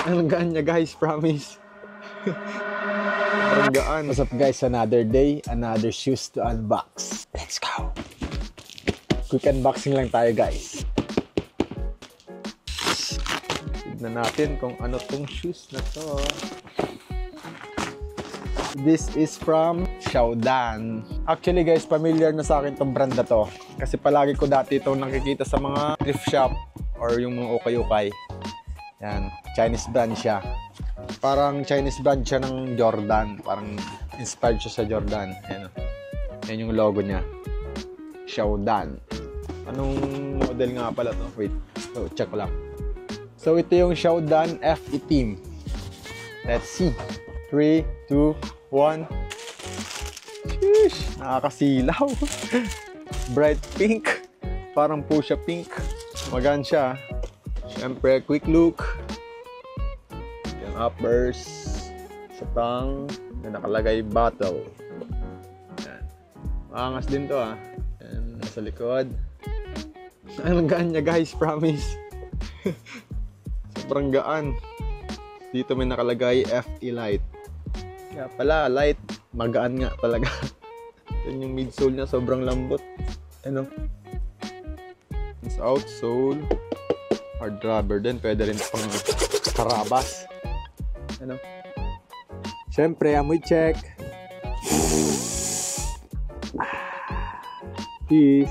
Ang gaan niya guys, promise. Ang gaan. What's up guys, another day, another shoes to unbox. Let's go! Quick unboxing lang tayo guys. Tignan natin kung ano tong shoes na to. This is from Xiaodan. Actually guys, familiar na sa akin tong brand na to. Kasi palagi ko dati itong nakikita sa mga thrift shop or yung mga ukay-ukay. Yan, Chinese brand siya. Parang Chinese brand siya ng Jordan. Parang inspired siya sa Jordan. Yan, yan yung logo niya. Xiaodan. Anong model nga pala to? Wait, so check ko lang. So ito yung Xiaodan FE Team. Let's see. 3, 2, 1. Sheesh, nakakasilaw. Bright pink. Parang fuchsia pink. Magaan siya. Siyempre, quick look. Yung uppers. Sa tang. Yung nakalagay bottle. Yan. Maangas din to ah. Yan, nasa likod. Ang gaan niya guys, promise. Sobrang gaan. Dito may nakalagay FE Light. Kaya pala, light. Magaan nga talaga. Yan yung midsole niya, sobrang lambot. Ano? It's outsole. Hard rubber din. Pwede rin pang karabas. Ano? Siyempre, amoy check. Peace.